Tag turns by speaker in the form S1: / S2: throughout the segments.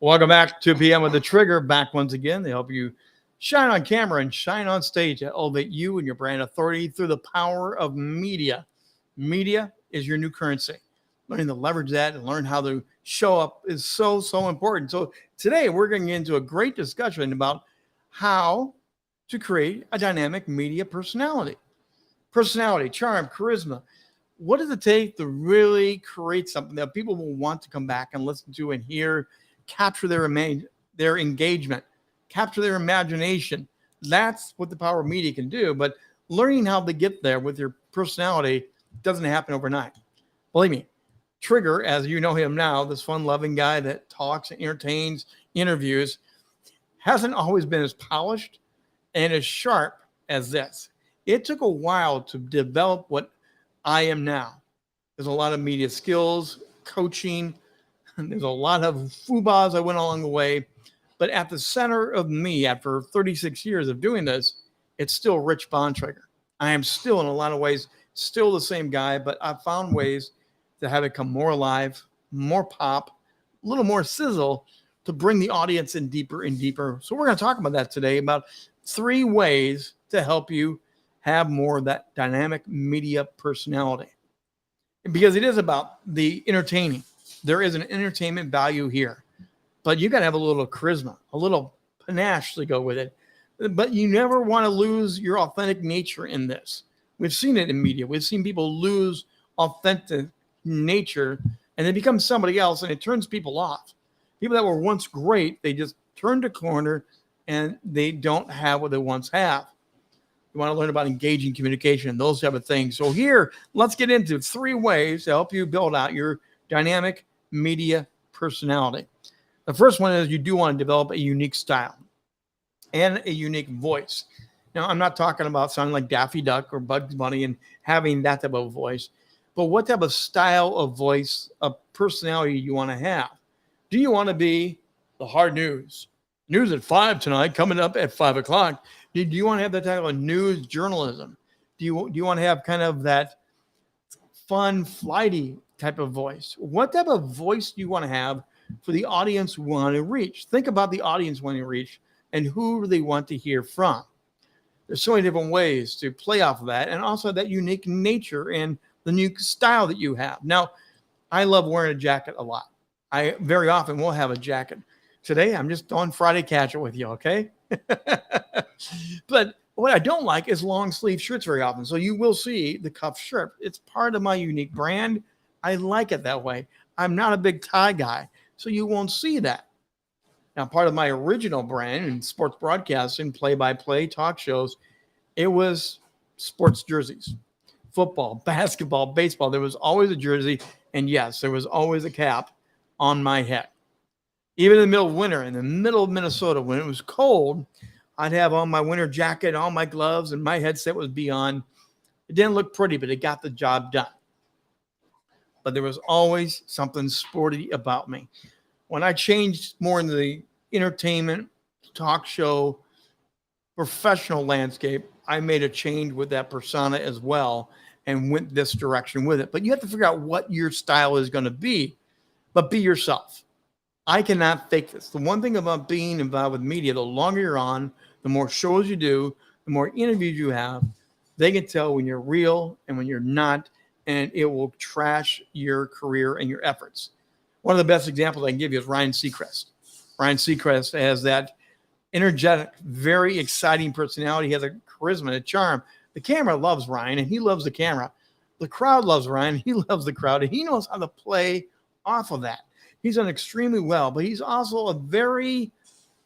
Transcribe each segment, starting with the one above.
S1: Welcome back to PM with the Trigger. Back once again. They help you shine on camera and shine on stage to elevate you and your brand authority through the power of media. Media is your new currency. Learning to leverage that and learn how to show up is so important. So today we're going to get into a great discussion about how to create a dynamic media personality. Personality, charm, charisma. What does it take to really create something that people will want to come back and listen to and hear, capture their engagement, capture their imagination? That's what the power of media can do. But learning how to get there with your personality doesn't happen overnight. Believe me, Trigger, as you know him now, this fun-loving guy that talks and entertains, interviews, hasn't always been as polished and as sharp as this. It took a while to develop what I am now. There's a lot of media skills, coaching, and there's a lot of FUBAs I went along the way. But at the center of me, after 36 years of doing this, it's still Rich Bontrager. I am still, in a lot of ways, still the same guy, but I've found ways to have it come more alive, more pop, a little more sizzle to bring the audience in deeper and deeper. So we're going to talk about that today, about 3 ways to help you have more of that dynamic media personality. Because it is about the entertaining. There is an entertainment value here, but you got to have a little charisma, a little panache to go with it. But you never want to lose your authentic nature in this. We've seen it in media. We've seen people lose authentic nature and they become somebody else, and it turns people off. People that were once great, they just turned a corner and they don't have what they once have. You want to learn about engaging communication and those type of things. So here, let's get into 3 ways to help you build out your dynamic media personality. The first one is you do want to develop a unique style and a unique voice. Now, I'm not talking about sounding like Daffy Duck or Bugs Bunny and having that type of voice, but what type of style of voice, of personality you want to have. Do you want to be the hard news? News at 5 tonight, coming up at 5 o'clock. Do you want to have that type of news journalism? Do you want to have kind of that fun, flighty type of voice? What type of voice do you want to have for the audience you want to reach? Think about the audience you want to reach and who they want to hear from. There's so many different ways to play off of that, and also that unique nature and the unique style that you have. Now, I love wearing a jacket a lot. I very often will have a jacket. Today, I'm just on Friday Catch It with you, okay? But what I don't like is long sleeve shirts very often. So you will see the cuff shirt. It's part of my unique brand. I like it that way. I'm not a big tie guy, so you won't see that. Now, part of my original brand in sports broadcasting, play-by-play talk shows, it was sports jerseys, football, basketball, baseball. There was always a jersey, and yes, there was always a cap on my head. Even in the middle of winter, in the middle of Minnesota, when it was cold, I'd have on my winter jacket, all my gloves, and my headset was beyond. It didn't look pretty, but it got the job done. But there was always something sporty about me. When I changed more into the entertainment, talk show, professional landscape, I made a change with that persona as well and went this direction with it. But you have to figure out what your style is going to be, but be yourself. I cannot fake this. The one thing about being involved with media, the longer you're on, the more shows you do, the more interviews you have, they can tell when you're real and when you're not, and it will trash your career and your efforts. One of the best examples I can give you is Ryan Seacrest. Ryan Seacrest has that energetic, very exciting personality. He has a charisma and a charm. The camera loves Ryan, and he loves the camera. The crowd loves Ryan. He loves the crowd, and he knows how to play off of that. He's done extremely well, but he's also a very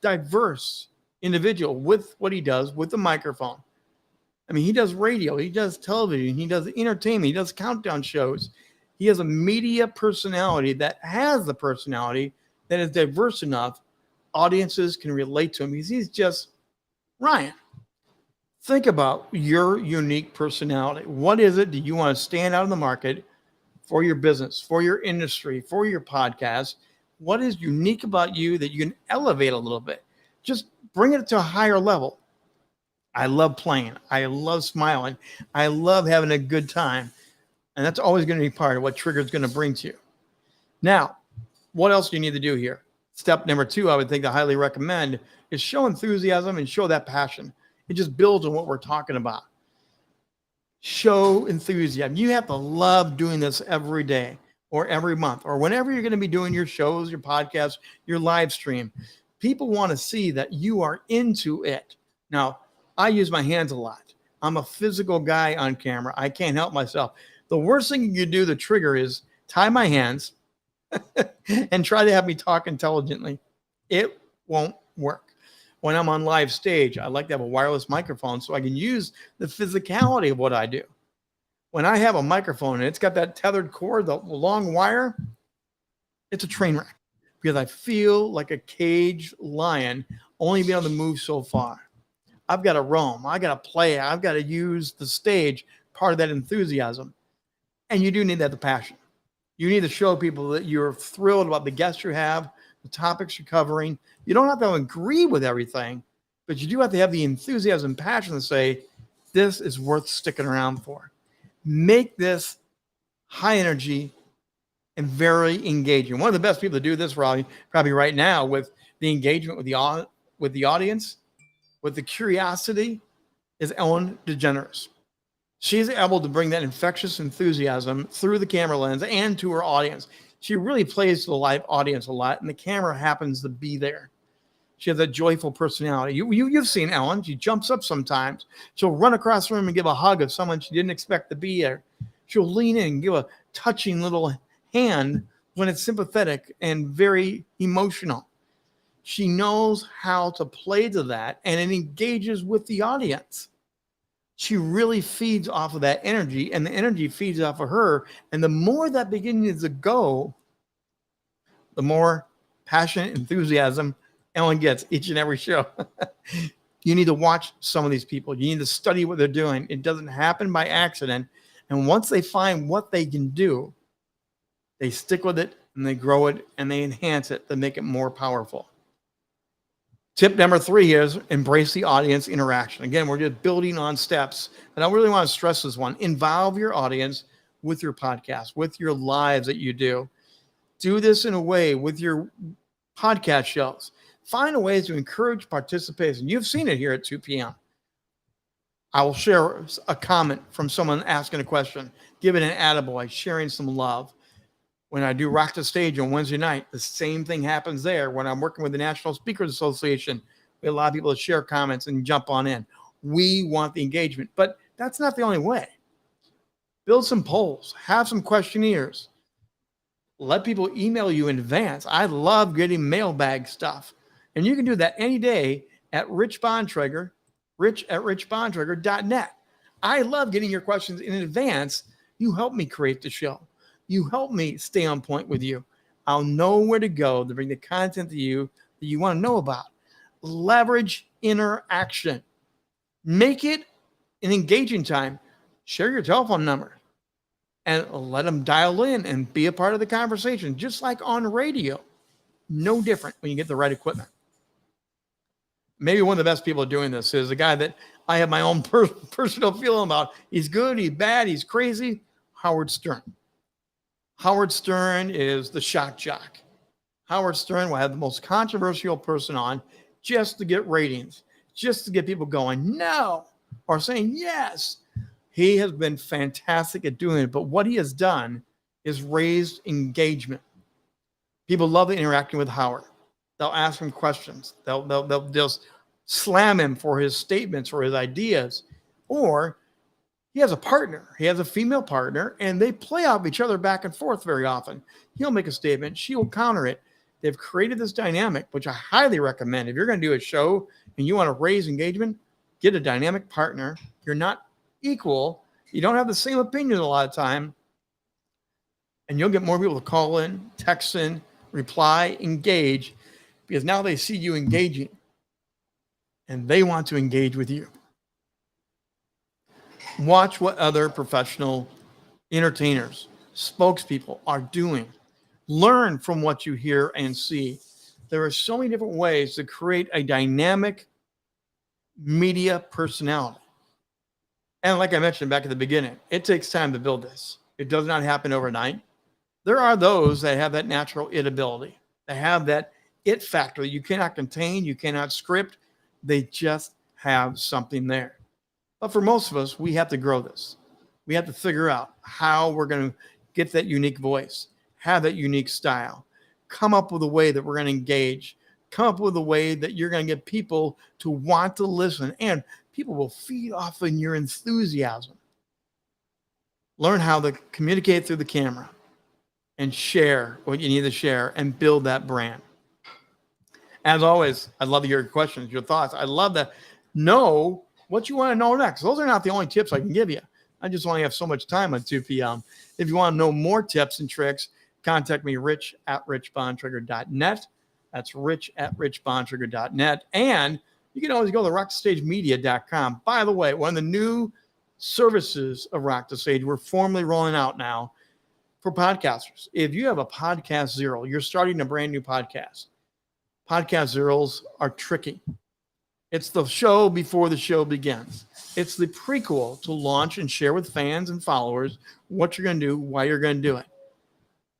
S1: diverse individual with what he does with the microphone. I mean, he does radio, he does television, he does entertainment, he does countdown shows. He has a media personality that has the personality that is diverse enough audiences can relate to him because he's just Ryan. Think about your unique personality. What is it that you want to stand out in the market for your business, for your industry, for your podcast? What is unique about you that you can elevate a little bit? Just bring it to a higher level. I love playing. I love smiling. I love having a good time. And that's always going to be part of what Trigger is going to bring to you. Now, what else do you need to do here? Step number 2, I would think to highly recommend is show enthusiasm and show that passion. It just builds on what we're talking about. Show enthusiasm. You have to love doing this every day or every month or whenever you're going to be doing your shows, your podcasts, your live stream. People want to see that you are into it. Now, I use my hands a lot. I'm a physical guy on camera. I can't help myself. The worst thing you can do, the trigger, is tie my hands and try to have me talk intelligently. It won't work. When I'm on live stage, I like to have a wireless microphone so I can use the physicality of what I do. When I have a microphone and it's got that tethered cord, the long wire, it's a train wreck because I feel like a caged lion, only being able to move so far. I've got to roam. I got to play. I've got to use the stage, part of that enthusiasm. And you do need that, the passion. You need to show people that you're thrilled about the guests you have, the topics you're covering. You don't have to agree with everything, but you do have to have the enthusiasm and passion to say, this is worth sticking around for. Make this high energy and very engaging. One of the best people to do this probably right now with the engagement with the audience, with the curiosity, is Ellen DeGeneres. She's able to bring that infectious enthusiasm through the camera lens and to her audience. She really plays to the live audience a lot, and the camera happens to be there. She has a joyful personality. You've seen Ellen. She jumps up sometimes. She'll run across the room and give a hug of someone she didn't expect to be there. She'll lean in and give a touching little hand when it's sympathetic and very emotional. She knows how to play to that, and it engages with the audience. She really feeds off of that energy, and the energy feeds off of her. And the more that begins to go, the more passion, enthusiasm Ellen gets each and every show. You need to watch some of these people. You need to study what they're doing. It doesn't happen by accident. And once they find what they can do, they stick with it and they grow it and they enhance it to make it more powerful. Tip number 3 is embrace the audience interaction. Again, we're just building on steps. And I really want to stress this one. Involve your audience with your podcast, with your lives that you do. Do this in a way with your podcast shows. Find a way to encourage participation. You've seen it here at 2 p.m. I will share a comment from someone asking a question, giving an attaboy, sharing some love. When I do Rock the Stage on Wednesday night, the same thing happens there. When I'm working with the National Speakers Association, we allow people to share comments and jump on in. We want the engagement, but that's not the only way. Build some polls, have some questionnaires. Let people email you in advance. I love getting mailbag stuff. And you can do that any day at Rich Bontrager, rich@richbontrager.net. I love getting your questions in advance. You help me create the show. You help me stay on point with you. I'll know where to go to bring the content to you that you want to know about. Leverage interaction. Make it an engaging time. Share your telephone number and let them dial in and be a part of the conversation, just like on radio. No different when you get the right equipment. Maybe one of the best people doing this is a guy that I have my own personal feeling about. He's good, he's bad, he's crazy. Howard Stern. Howard Stern is the shock jock. Howard Stern will have the most controversial person on just to get ratings, just to get people going, no, or saying yes. He has been fantastic at doing it, but what he has done is raised engagement. People love interacting with Howard. They'll ask him questions. They'll just slam him for his statements or his ideas. Or he has a partner. He has a female partner, and they play off each other back and forth very often. He'll make a statement. She'll counter it. They've created this dynamic, which I highly recommend. If you're going to do a show and you want to raise engagement, get a dynamic partner. You're not equal. You don't have the same opinion a lot of time. And you'll get more people to call in, text in, reply, engage, because now they see you engaging and they want to engage with you. Watch what other professional entertainers, spokespeople are doing. Learn from what you hear and see. There are so many different ways to create a dynamic media personality. And like I mentioned back at the beginning, it takes time to build this. It does not happen overnight. There are those that have that natural it ability. They have that it factor that you cannot contain, you cannot script. They just have something there. But for most of us, we have to grow this. We have to figure out how we're going to get that unique voice, have that unique style, come up with a way that we're going to engage, come up with a way that you're going to get people to want to listen, and people will feed off of your enthusiasm. Learn how to communicate through the camera and share what you need to share and build that brand. As always, I'd love to hear your questions, your thoughts. I'd love to know what you want to know next. Those are not the only tips I can give you. I just only have so much time on 2 p.m. If you want to know more tips and tricks, contact me, rich@richbontrager.net. That's rich@richbontrager.net. And you can always go to rockstagemedia.com. By the way, one of the new services of Rock the Stage we're formally rolling out now for podcasters. If you have a podcast zero, you're starting a brand new podcast. Podcast zeros are tricky. It's the show before the show begins. It's the prequel to launch and share with fans and followers what you're going to do, why you're going to do it.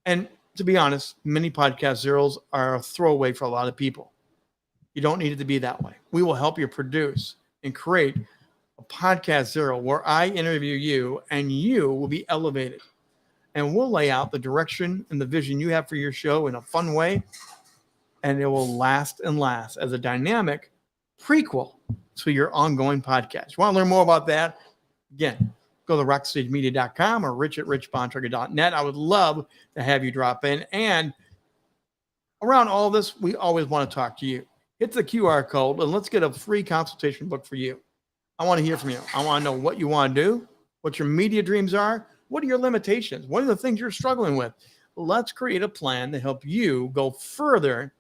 S1: And to be honest, many podcast zeros are a throwaway for a lot of people. You don't need it to be that way. We will help you produce and create a podcast zero where I interview you and you will be elevated. And we'll lay out the direction and the vision you have for your show in a fun way. And it will last and last as a dynamic prequel to your ongoing podcast. You want to learn more about that? Again, go to rockstagemedia.com or rich@richbontrager.net. I would love to have you drop in. And around all this, we always want to talk to you. Hit the QR code and let's get a free consultation book for you. I want to hear from you. I want to know what you want to do, what your media dreams are, what are your limitations, what are the things you're struggling with. Let's create a plan to help you go further,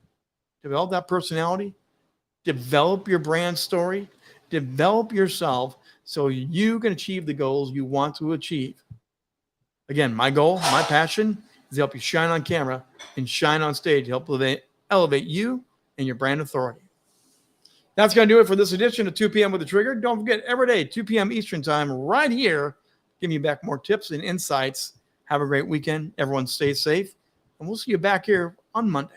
S1: develop that personality, develop your brand story, develop yourself so you can achieve the goals you want to achieve. Again, my goal, my passion is to help you shine on camera and shine on stage to help elevate you and your brand authority. That's going to do it for this edition of 2 p.m. with the Trigger. Don't forget, every day, 2 p.m. Eastern time, right here, giving you back more tips and insights. Have a great weekend. Everyone stay safe, and we'll see you back here on Monday.